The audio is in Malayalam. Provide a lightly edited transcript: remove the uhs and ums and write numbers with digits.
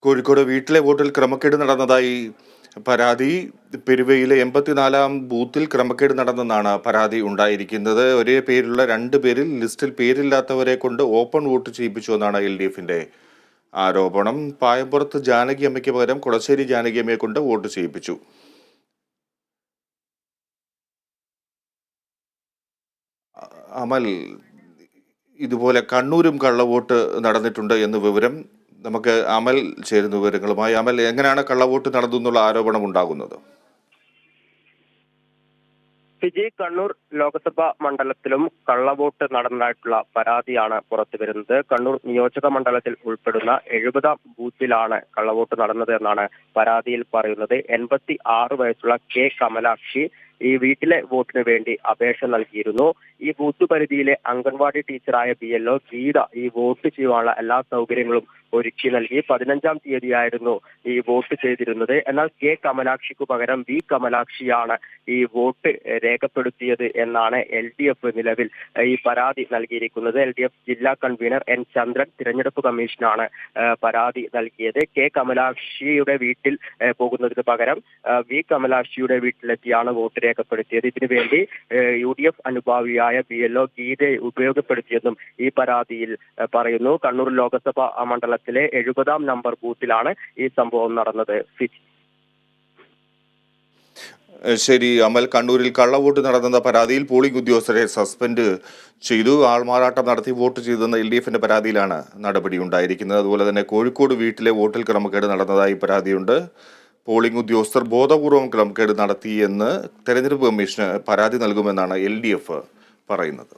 കോഴിക്കോട് വീട്ടിലെ വോട്ടിൽ ക്രമക്കേട് നടന്നതായി പരാതി. പെരുവയിലെ 84-ാം ബൂത്തിൽ ക്രമക്കേട് നടന്നെന്നാണ് പരാതി ഉണ്ടായിരിക്കുന്നത്. ഒരേ പേരുള്ള 2 പേരിൽ ലിസ്റ്റിൽ പേരില്ലാത്തവരെ കൊണ്ട് ഓപ്പൺ വോട്ട് ചെയ്യിപ്പിച്ചുവെന്നാണ് LDFന്റെ ആരോപണം. പായമ്പുറത്ത് ജാനകി അമ്മയ്ക്ക് പകരം കൊളശ്ശേരി ജാനകി അമ്മയെ കൊണ്ട് വോട്ട് ചെയ്യിപ്പിച്ചു. അമൽ, ഇതുപോലെ കണ്ണൂരും കള്ളവോട്ട് നടന്നിട്ടുണ്ട് എന്ന് വിവരം. നമുക്ക് അമൽ ചേരുന്ന വിവരങ്ങളുമായി. അമൽ, എങ്ങനെയാണ് കള്ളവോട്ട് നടന്നു എന്നുള്ള ആരോപണം ഉണ്ടാകുന്നത്? വിജയ്, കണ്ണൂർ ലോക്സഭാ മണ്ഡലത്തിലും കള്ളവോട്ട് നടന്നതായിട്ടുള്ള പരാതിയാണ് പുറത്തു വരുന്നത്. കണ്ണൂർ നിയോജക മണ്ഡലത്തിൽ ഉൾപ്പെടുന്ന 70-ാം ബൂത്തിലാണ് കള്ളവോട്ട് നടന്നത് എന്നാണ് പരാതിയിൽ പറയുന്നത്. 86 വയസ്സുള്ള കെ കമലാക്ഷി ഈ വീട്ടിലെ വോട്ടിന് വേണ്ടി അപേക്ഷ നൽകിയിരുന്നു. ഈ ബൂത്ത് പരിധിയിലെ അംഗൻവാടി ടീച്ചറായ BLO ഗീത ഈ വോട്ട് ചെയ്യുവാനുള്ള എല്ലാ സൗകര്യങ്ങളും ഒരുക്കി നൽകി. 15-ാം തീയതിയായിരുന്നു ഈ വോട്ട് ചെയ്തിരുന്നത്. എന്നാൽ കെ കമലാക്ഷിക്ക് പകരം വി കമലാക്ഷിയാണ് ഈ വോട്ട് രേഖപ്പെടുത്തിയത് എന്നാണ് LDF നിലവിൽ ഈ പരാതി നൽകിയിരിക്കുന്നത്. LDF ജില്ലാ കൺവീനർ N ചന്ദ്രൻ തിരഞ്ഞെടുപ്പ് കമ്മീഷനാണ് പരാതി നൽകിയത്. കെ കമലാക്ഷിയുടെ വീട്ടിൽ പോകുന്നതിന് പകരം വി കമലാക്ഷിയുടെ വീട്ടിലെത്തിയാണ് വോട്ട് രേഖപ്പെടുത്തിയത്. ഇതിനുവേണ്ടി UDF അനുഭാവിയായ BLO ഗീതയെ ഉപയോഗപ്പെടുത്തിയെന്നും ഈ പരാതിയിൽ പറയുന്നു. കണ്ണൂർ ലോക്സഭാ മണ്ഡലത്തിലെ 70-ാം നമ്പർ ബൂത്തിലാണ് ഈ സംഭവം നടന്നത്. ശരി അമൽ, കണ്ണൂരിൽ കള്ളവോട്ട് നടന്ന പരാതിയിൽ പോളിംഗ് ഉദ്യോഗസ്ഥരെ സസ്പെൻഡ് ചെയ്തു. ആൾമാറാട്ടം നടത്തി വോട്ട് ചെയ്തെന്ന LDFന്റെ പരാതിയിലാണ് നടപടി ഉണ്ടായിരിക്കുന്നത്. അതുപോലെ തന്നെ കോഴിക്കോട് വീട്ടിലെ വോട്ടിൽ ക്രമക്കേട് നടന്നതായി പരാതിയുണ്ട്. പോളിംഗ് ഉദ്യോഗസ്ഥർ ബോധപൂർവം ക്രമക്കേട് നടത്തിയെന്ന് തെരഞ്ഞെടുപ്പ് കമ്മീഷന് പരാതി നൽകുമെന്നാണ് LDF പറയുന്നത്.